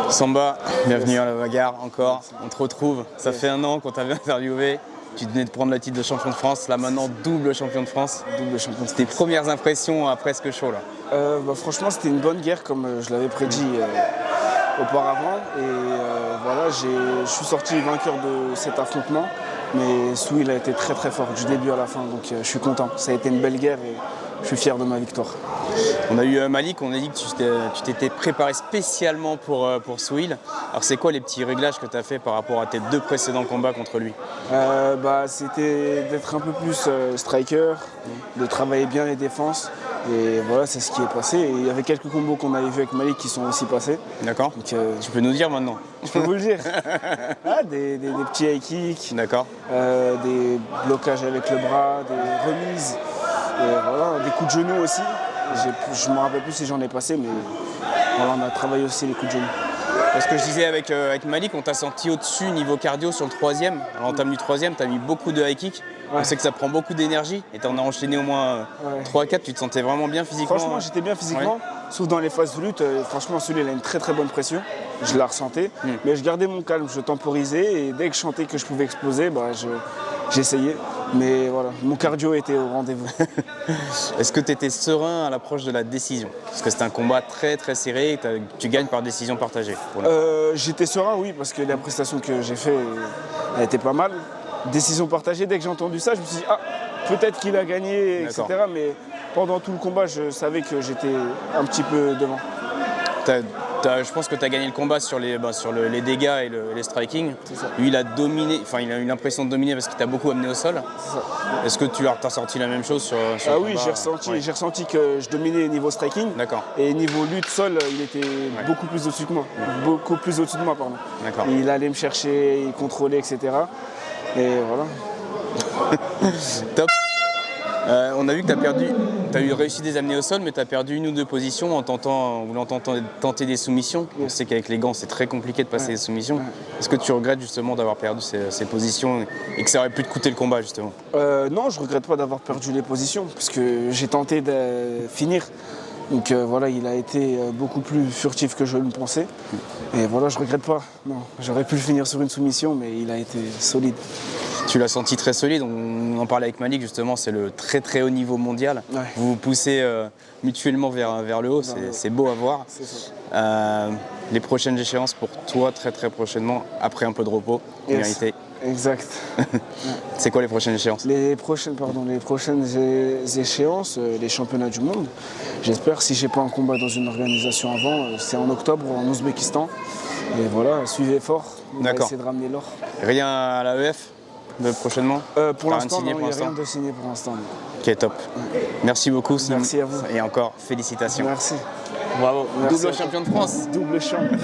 Samba, bienvenue à la bagarre encore, on te retrouve. Ça fait un an qu'on t'avait interviewé, tu venais de prendre le titre de champion de France, là maintenant double champion de France. Double champion. Tes premières impressions à presque chaud là? Franchement c'était une bonne guerre comme je l'avais prédit auparavant. Et voilà, je suis sorti vainqueur de cet affrontement. Mais Souil a été très très fort du début à la fin, donc je suis content. Ça a été une belle guerre et je suis fier de ma victoire. On a eu Malik, on a dit que tu t'étais préparé spécialement pour Souil. Alors c'est quoi les petits réglages que tu as fait par rapport à tes deux précédents combats contre lui? C'était d'être un peu plus striker, de travailler bien les défenses. Et voilà, c'est ce qui est passé. Et il y avait quelques combos qu'on avait vus avec Malik qui sont aussi passés. D'accord. Tu peux nous dire maintenant? Je peux vous le dire. Des petits high kicks. D'accord. Des blocages avec le bras, des remises. Et voilà, des coups de genoux aussi. Je ne me rappelle plus si j'en ai passé, mais voilà, on a travaillé aussi les coups de genoux. Parce que je disais avec Malik, on t'a senti au-dessus niveau cardio sur le troisième. Alors en termes du troisième, tu as mis beaucoup de high kick. Ouais. On sait que ça prend beaucoup d'énergie et tu en as enchaîné au moins 3-4. Tu te sentais vraiment bien physiquement? Franchement, j'étais bien physiquement, sauf dans les phases de lutte. Franchement, celui-là a une très très bonne pression. Je la ressentais, mais je gardais mon calme, je temporisais et dès que je sentais que je pouvais exploser, j'essayais. Mais voilà, mon cardio était au rendez-vous. Est-ce que tu étais serein à l'approche de la décision? Parce que c'est un combat très très serré et tu gagnes par décision partagée. J'étais serein, oui, parce que la prestation que j'ai faite, elle était pas mal. Décision partagée, dès que j'ai entendu ça, je me suis dit, peut-être qu'il a gagné, etc. Mais pendant tout le combat, je savais que j'étais un petit peu devant. Je pense que tu as gagné le combat sur les dégâts et les striking. Lui, il a dominé, il a eu l'impression de dominer parce qu'il t'a beaucoup amené au sol. Est-ce que tu as senti la même chose sur le oui, j'ai ressenti que je dominais niveau striking. D'accord. Et niveau lutte sol, il était beaucoup plus au-dessus que moi. Beaucoup plus au-dessus de moi, pardon. D'accord. Il allait me chercher, il contrôlait, etc. Et voilà. Top. On a vu que tu as réussi des amener au sol, mais tu as perdu une ou deux positions en voulant tenter des soumissions. On sait qu'avec les gants, c'est très compliqué de passer des soumissions. Est-ce que tu regrettes justement d'avoir perdu ces positions et que ça aurait pu te coûter le combat justement? Non, je ne regrette pas d'avoir perdu les positions, parce que j'ai tenté de finir. Donc voilà, il a été beaucoup plus furtif que je le pensais. Et voilà, je ne regrette pas. Non, j'aurais pu le finir sur une soumission, mais il a été solide. Tu l'as senti très solide, on en parlait avec Malik justement, c'est le très très haut niveau mondial. Ouais. Vous vous poussez mutuellement vers le haut, c'est beau à voir. Les prochaines échéances pour toi très très prochainement, après un peu de repos, mérité. Exact. C'est quoi les prochaines échéances? Les prochaines échéances, les championnats du monde. J'espère, si j'ai pas un combat dans une organisation avant, c'est en octobre en Ouzbékistan. Et voilà, suivez fort, on va essayer de ramener l'or. Rien à l'AEF prochainement? Pour l'instant, il n'y a rien de signé pour l'instant. Ok, top. Merci beaucoup. Merci à vous. Et encore, félicitations. Merci. Bravo. Merci. Double champion de France. Double champion.